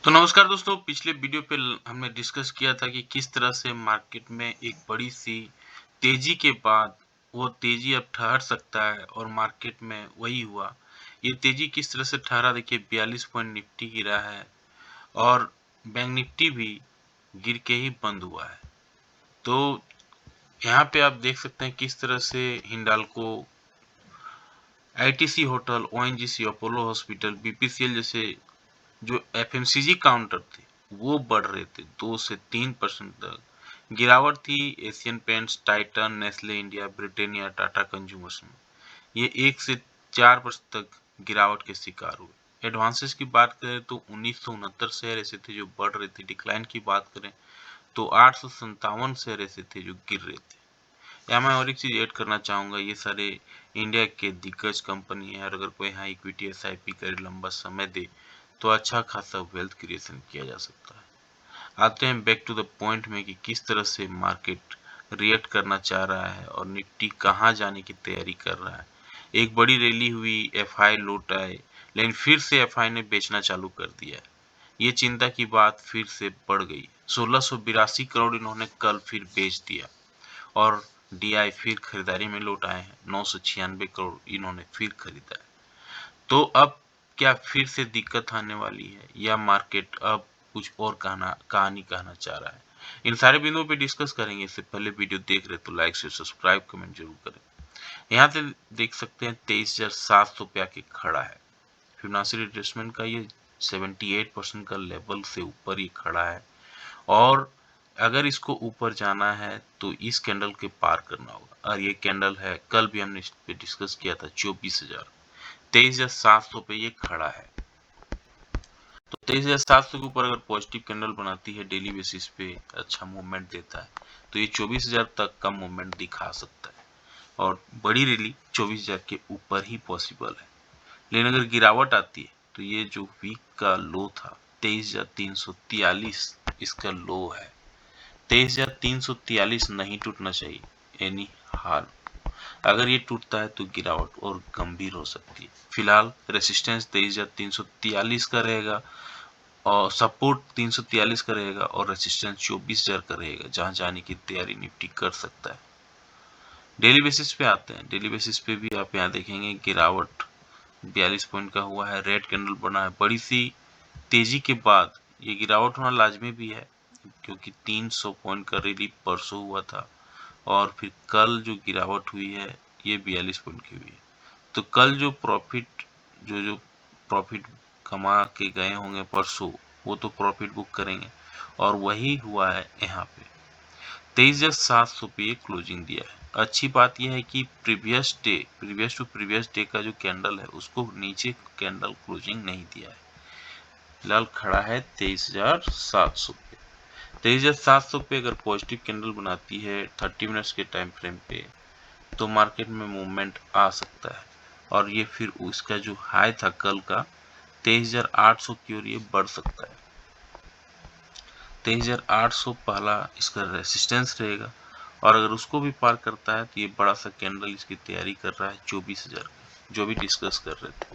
तो नमस्कार दोस्तों, पिछले वीडियो पे हमने डिस्कस किया था कि किस तरह से मार्केट में एक बड़ी सी तेजी के बाद वो तेजी अब ठहर सकता है और मार्केट में वही हुआ। ये तेजी किस तरह से ठहरा, देखिए 42 पॉइंट निफ्टी गिरा है और बैंक निफ्टी भी गिर के ही बंद हुआ है। तो यहाँ पे आप देख सकते हैं किस तरह से Hindalco, ITC hotel, ONGC, Apollo hospital, BPCL जैसे जो एफएमसीजी काउंटर थे वो बढ़ रहे थे 2 से 3% तक। गिरावट थी Asian paints, Titan, Nestle India, Britannia, Tata consumers में। ये 1 से 4% तक गिरावट के शिकार हुए। एडवांसेस की बात करें तो 1969 शेयर ऐसे थे जो बढ़ रहे थे। डिक्लाइन की बात करें तो 857 शेयर ऐसे थे जो गिर रहे थे। यहाँ मैं और एक चीज ऐड करना चाहूंगा, ये सारे इंडिया के दिग्गज कंपनी है और अगर कोई यहाँ इक्विटी एसआईपी करे लंबा समय दे तो अच्छा खासा वेल्थ क्रिएशन किया जा सकता है। आते हैं बैक टू द पॉइंट में कि किस तरह से मार्केट रिएक्ट करना चाह रहा है और निफ्टी कहाँ जाने की तैयारी कर रहा है। एक बड़ी रैली हुई, एफआई लौट आए, लेकिन फिर से एफआई ने बेचना चालू कर दिया है। ये चिंता की बात फिर से बढ़ गई। 1682 करोड़ इन्होंने कल फिर बेच दिया और डीआई फिर खरीदारी में लौट आए हैं। 996 करोड़ इन्होंने फिर खरीदा है। तो अब क्या फिर से दिक्कत आने वाली है या मार्केट अब कुछ और कहानी कहना चाह रहा है? इन सारे बिंदुओं पे डिस्कस करेंगे। इससे पहले वीडियो देख रहे तो लाइक से सब्सक्राइब कमेंट जरूर करें। यहाँ से देख सकते हैं 23,700 पे आके खड़ा है। फिबोनाची रिट्रेसमेंट का ये 78% का लेवल से ऊपर ही खड़ा है और अगर इसको ऊपर जाना है तो इस कैंडल के पार करना होगा और ये कैंडल है, कल भी हमने इस पे डिस्कस किया था, 24,000, 23,700 पे ये खड़ा है। तो 23,700 के ऊपर अगर पॉजिटिव कैंडल बनाती है डेली बेसिस पे, अच्छा मूवमेंट देता है तो ये 24,000 तक का मूवमेंट दिखा सकता है और बड़ी रैली 24,000 के ऊपर ही पॉसिबल है। लेकिन अगर गिरावट आती है तो ये जो वीक का लो था 23,343 इसका लो है। 23,343 नहीं टूटना चाहिए एनी हाल। अगर ये टूटता है तो गिरावट और गंभीर हो सकती है। फिलहाल रेसिस्टेंस 23,343 का रहेगा और सपोर्ट 343 का रहेगा और रेसिस्टेंस 24,000 का रहेगा, जहां जाने की तैयारी निफ्टी कर सकता है। डेली बेसिस पे आते हैं। डेली बेसिस पे भी आप यहाँ देखेंगे गिरावट 42 पॉइंट का हुआ है, रेड कैंडल बना है। बड़ी सी तेजी के बाद ये गिरावट होना लाजमी भी है क्योंकि 300 पॉइंट का रैली परसों हुआ था और फिर कल जो गिरावट हुई है ये 42 पॉइंट की हुई है। तो कल जो प्रॉफिट कमा के गए होंगे परसों, वो तो प्रॉफिट बुक करेंगे और वही हुआ है यहाँ पे। 23,700 पे ये क्लोजिंग दिया है। अच्छी बात यह है कि प्रीवियस टू प्रीवियस डे का जो कैंडल है उसको नीचे कैंडल क्लोजिंग नहीं दिया है। फिलहाल खड़ा है 23,700 पे। 23,700 पे अगर पॉजिटिव कैंडल बनाती है 30 मिनट्स के टाइम फ्रेम पे तो मार्केट में मूवमेंट आ सकता है और ये फिर उसका जो हाई था कल का 23,800 की ओर ये बढ़ सकता है। 23,800 पहला इसका रेसिस्टेंस रहेगा और अगर उसको भी पार करता है तो ये बड़ा सा कैंडल इसकी तैयारी कर रहा है 24,000 की, जो भी डिस्कस कर रहे थे।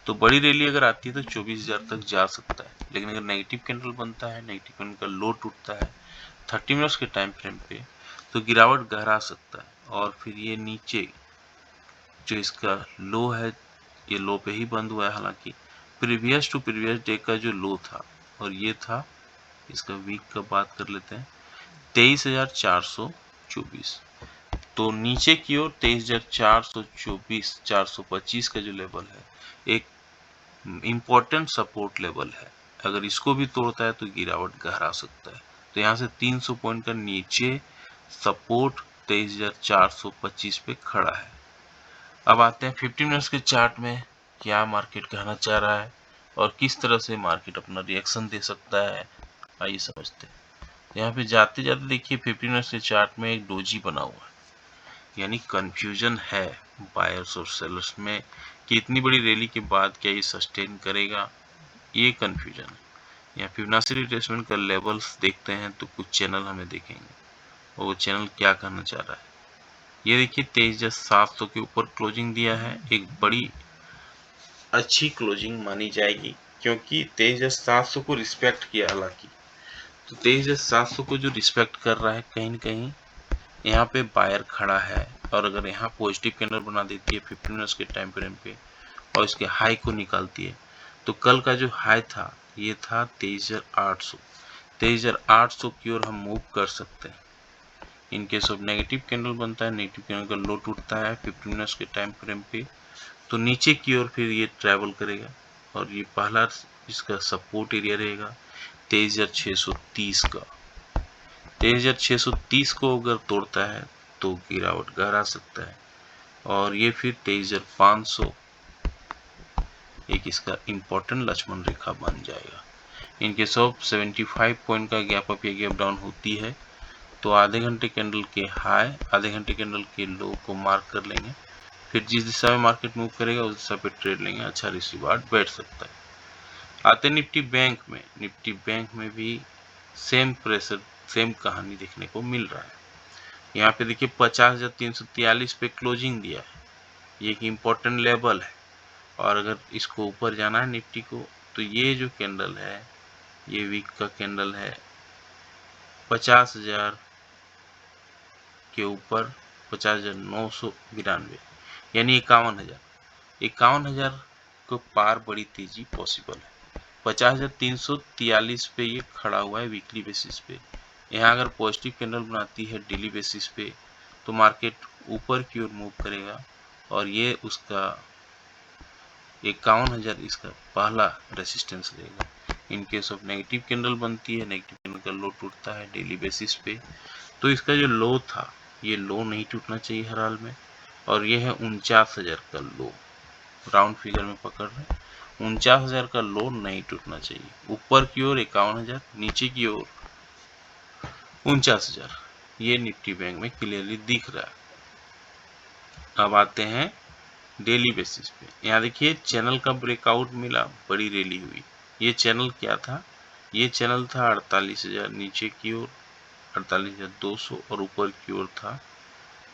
तो बड़ी रैली अगर आती है तो 24,000 तक जा सकता है। लेकिन अगर नेगेटिव कैंडल बनता है, नेगेटिव कैंडल का लो टूटता है 30 मिनट्स के टाइम फ्रेम पे, तो गिरावट गहरा सकता है और फिर ये नीचे जो इसका लो है ये लो पे ही बंद हुआ है। हालांकि प्रीवियस टू प्रीवियस डे का जो लो था और ये था, इसका वीक का बात कर लेते हैं, 23,424। तो नीचे की ओर 23,424 425 का जो लेवल है एक इम्पोर्टेंट सपोर्ट लेवल है। अगर इसको भी तोड़ता है तो गिरावट गहरा सकता है। तो यहाँ से 300 पॉइंट का नीचे सपोर्ट 23,425 पे खड़ा है। अब आते हैं 15 मिनट्स के चार्ट में, क्या मार्केट कहना चाह रहा है और किस तरह से मार्केट अपना रिएक्शन दे सकता है, आइए समझते हैं। यहाँ पे जाते जाते देखिए 15 मिनट्स के चार्ट में एक डोजी बना हुआ है, यानी कंफ्यूजन है बायर्स और सेलर्स में कि इतनी बड़ी रैली के बाद क्या ये सस्टेन करेगा, ये कंफ्यूजन है। यहाँ फिबोनाची रिट्रेसमेंट का लेवल्स देखते हैं तो कुछ चैनल हमें देखेंगे और वो चैनल क्या कहना चाह रहा है। ये देखिए 23,700 के ऊपर क्लोजिंग दिया है, एक बड़ी अच्छी क्लोजिंग मानी जाएगी क्योंकि 23,700 को रिस्पेक्ट किया हालांकि, तो 23,700 को जो रिस्पेक्ट कर रहा है, कहीं न कहीं यहाँ पे बायर खड़ा है। और अगर यहाँ पॉजिटिव कैंडल बना देती है 15 मिनट्स के टाइम फ्रेम पे और इसके हाई को निकालती है, तो कल का जो हाई था ये था 23,800। 23,800 की ओर हम मूव कर सकते हैं। In case of negative candle बनता है, नेगेटिव कैंडल का लो टूटता है 15 मिनट्स के टाइम फ्रेम पे, तो नीचे की ओर फिर ये ट्रैवल करेगा और ये पहला इसका सपोर्ट एरिया रहेगा 23,630 का। 23,630 को अगर तोड़ता है तो गिरावट घर आ सकता है और ये फिर 23,500 एक इसका इम्पोर्टेंट लक्ष्मण रेखा बन जाएगा। इन केस ऑफ 75 पॉइंट का गैप अप या गैप डाउन होती है तो आधे घंटे कैंडल के हाई, आधे घंटे कैंडल के लो को मार्क कर लेंगे, फिर जिस दिशा में मार्केट मूव करेगा उस दिशा पे ट्रेड लेंगे, अच्छा रिस्क रिवार्ड बैठ सकता है। आते निफ्टी बैंक में, निफ्टी बैंक में भी सेम प्रेशर, सेम कहानी देखने को मिल रहा है। यहाँ पे देखिए 50,343 पे क्लोजिंग दिया है, ये एक इम्पोर्टेंट लेवल है और अगर इसको ऊपर जाना है निफ्टी को तो ये जो कैंडल है ये वीक का कैंडल है 50,000 के ऊपर, 50,992 यानी 51,000 को पार बड़ी तेजी पॉसिबल है। 50,343 पे ये खड़ा हुआ है वीकली बेसिस पे। यहाँ अगर पॉजिटिव कैंडल बनाती है डेली बेसिस पे तो मार्केट ऊपर की ओर मूव करेगा और ये उसका 51,000 इसका पहला रेसिस्टेंस रहेगा। In case of negative candle बनती है, नेगेटिव कैंडल का लो टूटता है डेली बेसिस पे, तो इसका जो लो था ये लो नहीं टूटना चाहिए हर हाल में और ये है 49,000 का लो, राउंड फिगर में पकड़ रहे हैं, 49,000 का लो नहीं टूटना चाहिए। ऊपर की ओर 51,000, नीचे की ओर 49,000, ये निफ्टी बैंक में क्लियरली दिख रहा है। अब आते हैं डेली बेसिस पे। यहाँ देखिए चैनल का ब्रेकआउट मिला, बड़ी रैली हुई। ये चैनल क्या था? ये चैनल था 48,000 नीचे की ओर, 48,200 और ऊपर की ओर था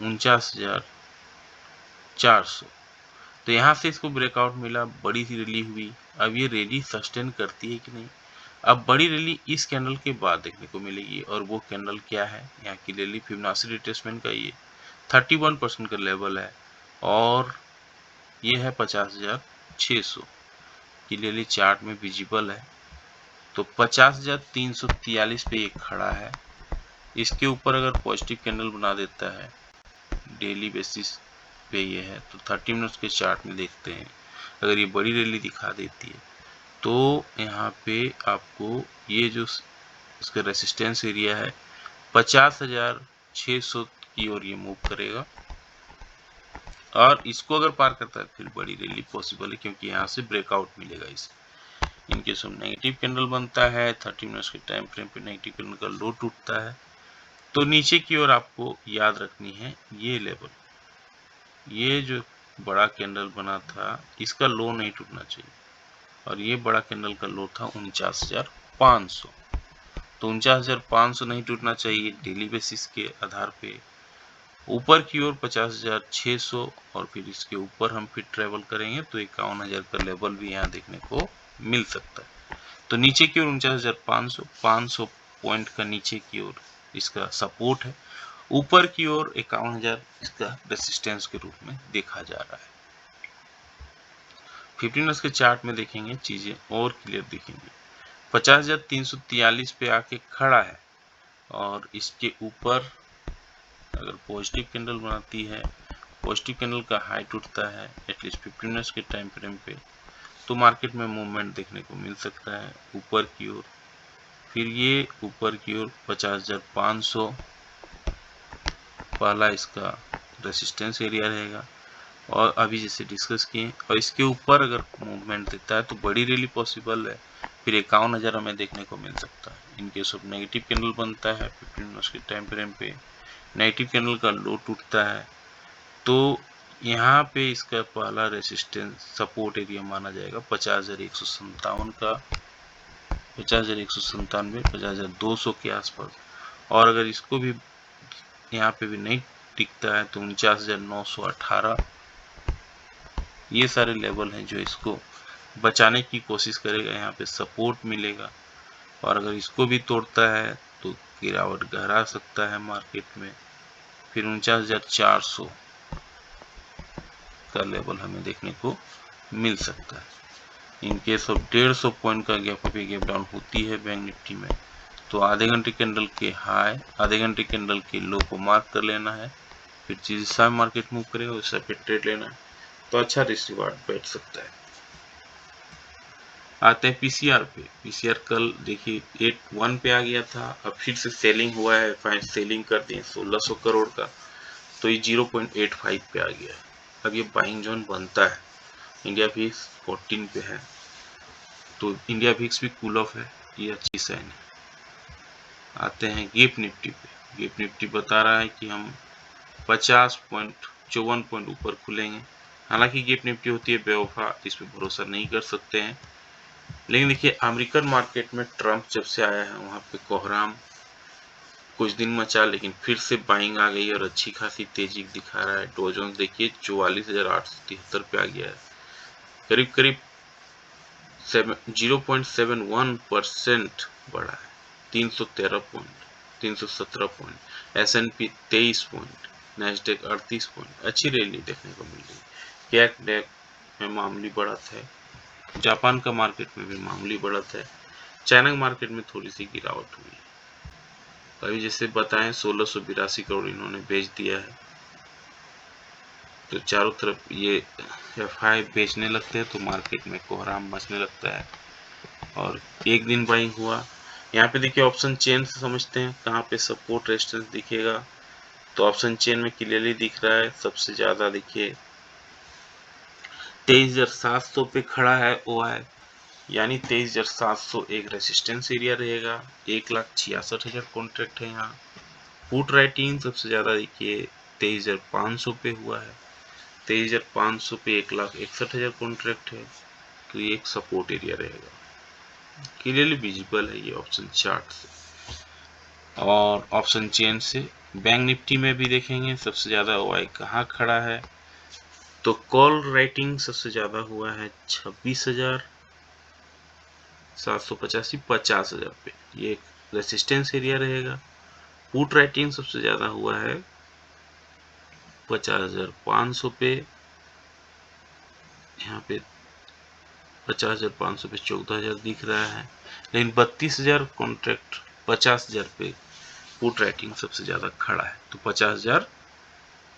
49,400। तो यहाँ से इसको ब्रेकआउट मिला, बड़ी सी रैली हुई। अब ये रैली सस्टेन करती है कि नहीं, अब बड़ी रैली इस कैंडल के बाद देखने को मिलेगी और वो कैंडल क्या है? यहाँ की रैली फिबोनाची रिट्रेसमेंट का ये 31% का लेवल है और ये है 50,600, क्लियरली चार्ट में विजिबल है। तो 50,343 पे ये खड़ा है, इसके ऊपर अगर पॉजिटिव कैंडल बना देता है डेली बेसिस पे ये है, तो 30 मिनट्स के चार्ट में देखते हैं अगर ये बड़ी रैली दिखा देती है तो यहाँ पे आपको ये जो इसका रेसिस्टेंस एरिया है 50,600 की ओर ये मूव करेगा और इसको अगर पार करता है फिर बड़ी रैली पॉसिबल है क्योंकि यहाँ से ब्रेकआउट मिलेगा इसे। इनके सब नेगेटिव कैंडल बनता है 30 मिनट्स के टाइम फ्रेम पे, नेगेटिव कैंडल का लो टूटता है तो नीचे की ओर आपको याद रखनी है ये लेवल, ये जो बड़ा कैंडल बना था इसका लो नहीं टूटना चाहिए और ये बड़ा कैंडल का लो था 49,500, तो 49,500 नहीं टूटना चाहिए डेली बेसिस के आधार पे। ऊपर की ओर 50,600 और फिर इसके ऊपर हम फिर ट्रेवल करेंगे तो 51,000 का लेवल भी यहाँ देखने को मिल सकता है। तो नीचे की ओर 49,500, 500 पॉइंट का नीचे की ओर इसका सपोर्ट है, ऊपर की ओर 51,000 इसका रेसिस्टेंस के रूप में देखा जा रहा है। 15 मिनट्स के चार्ट में देखेंगे चीजें और क्लियर दिखेंगी। 50,343 पे आके खड़ा है और इसके ऊपर अगर पॉजिटिव कैंडल बनाती है, पॉजिटिव कैंडल का हाई टूटता है एटलीस्ट 15 मिनट्स के टाइम फ्रेम पे, तो मार्केट में मूवमेंट देखने को मिल सकता है ऊपर की ओर। फिर ये ऊपर की ओर 50,500 पहला इसका रेसिस्टेंस एरिया रहेगा और अभी जैसे डिस्कस किए, और इसके ऊपर अगर मूवमेंट देता है तो बड़ी रैली पॉसिबल है, फिर 51,000 हमें देखने को मिल सकता है। इनके सब नेगेटिव कैंडल बनता है 15 मिनट्स के टाइम फ्रेम पे, नेगेटिव कैंडल का लो टूटता है तो यहाँ पे इसका पहला रेसिस्टेंस सपोर्ट एरिया माना जाएगा 50,157 का, 50,197, 50,200 के आसपास। और अगर इसको भी यहाँ पे भी नहीं टिकता है तो 49,918, ये सारे लेवल हैं जो इसको बचाने की कोशिश करेगा, यहाँ पे सपोर्ट मिलेगा और अगर इसको भी तोड़ता है तो गिरावट गहरा सकता है मार्केट में। फिर 49,400 का लेवल हमें देखने को मिल सकता है। इन केस ऑफ 150 पॉइंट का गैप अप गैप डाउन होती है बैंक निफ्टी में, तो आधे घंटे कैंडल के हाई, आधे घंटे कैंडल के लो को मार्क कर लेना है। फिर जैसा मार्केट मूव करेगा वैसा पे ट्रेड लेना है, तो अच्छा रिस्क रिवार्ड बैठ सकता है। आते हैं पीसीआर पे। पीसीआर कल देखिए 81 पे आ गया था, अब फिर से सेलिंग हुआ है, फाइन सेलिंग कर दिए 1600 करोड़ का, तो ये 0.85 पे आ गया है। अब ये बाइंग जोन बनता है। इंडिया विक्स 14 पे है, तो इंडिया विक्स भी कूल ऑफ है, ये अच्छी साइन है। आते हैं गिफ्ट निफ्टी पे। गिफ्ट निफ्टी बता रहा है कि हम 50.54 पॉइंट ऊपर खुलेंगे। हालांकि गिफ्ट निफ्टी होती है बेवफा, इस पर भरोसा नहीं कर सकते हैं। लेकिन देखिए अमेरिकन मार्केट में ट्रम्प जब से आया है वहाँ पे कोहराम कुछ दिन मचा, लेकिन फिर से बाइंग आ गई और अच्छी खासी तेजी दिखा रहा है। डो जोन्स देखिए 44,873 पे आ गया है, करीब करीब 0.71% बढ़ा है। 313 point, 317 point, S&P 23 point, Nasdaq 38 point, अच्छी रैली देखने को मिल रही। कैक डेक में मामूली बढ़त है, जापान का मार्केट में भी मामूली बढ़त है, चाइना मार्केट में थोड़ी सी गिरावट हुई है। अभी जैसे बताएं 1682 करोड़ इन्होंने बेच दिया है, तो चारों तरफ ये एफआई बेचने लगते हैं तो मार्केट में कोहराम मचने लगता है और एक दिन बाइंग हुआ। यहाँ पे देखिए ऑप्शन चेन से समझते हैं कहाँ पे सपोर्ट रेजिस्टेंस दिखेगा, तो ऑप्शन चेन में क्लियरली दिख रहा है। सबसे ज्यादा देखिए 23,700 पे खड़ा है OI, यानी 23,700 एक रेजिस्टेंस एरिया रहेगा। 1,66,000 कॉन्ट्रैक्ट है यहाँ। पुट राइटिंग सबसे ज्यादा देखिए 23,500 पे हुआ है, 23,500 पे 1,61,000 कॉन्ट्रैक्ट है, तो ये एक सपोर्ट एरिया रहेगा, क्लियरली विजिबल है ये ऑप्शन चार्ट से। और ऑप्शन चेन से बैंक निफ्टी में भी देखेंगे सबसे ज्यादा OI कहाँ खड़ा है, तो कॉल राइटिंग सबसे ज्यादा हुआ है 26,785, 50,000 पे, ये एक रेसिस्टेंस एरिया रहेगा। पुट राइटिंग सबसे ज्यादा हुआ है 50,500 पे, यहाँ पे 50,500 पे 14,000 दिख रहा है, लेकिन 32,000 कॉन्ट्रैक्ट 50,000 पे पुट राइटिंग सबसे ज्यादा खड़ा है, तो 50,000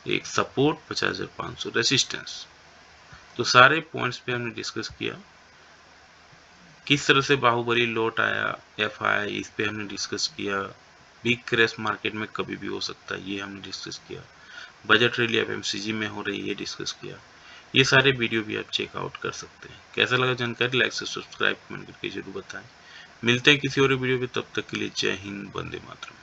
एक सपोर्ट, 50,500 रेसिस्टेंस। तो सारे पॉइंट्स पे हमने डिस्कस किया, किस तरह से बाहुबली लौट आया, एफआई इस पे हमने डिस्कस किया, बिग क्रैश मार्केट में कभी भी हो सकता है ये हमने डिस्कस किया, बजट रैली एफएमसीजी में हो रही है ये डिस्कस किया। ये सारे वीडियो भी आप चेकआउट कर सकते हैं। कैसा लगा जानकारी, लाइक से सब्सक्राइब कमेंट करके जरूर बताएं। मिलते हैं किसी और वीडियो में, तब तक के लिए जय हिंद, वंदे मातरम।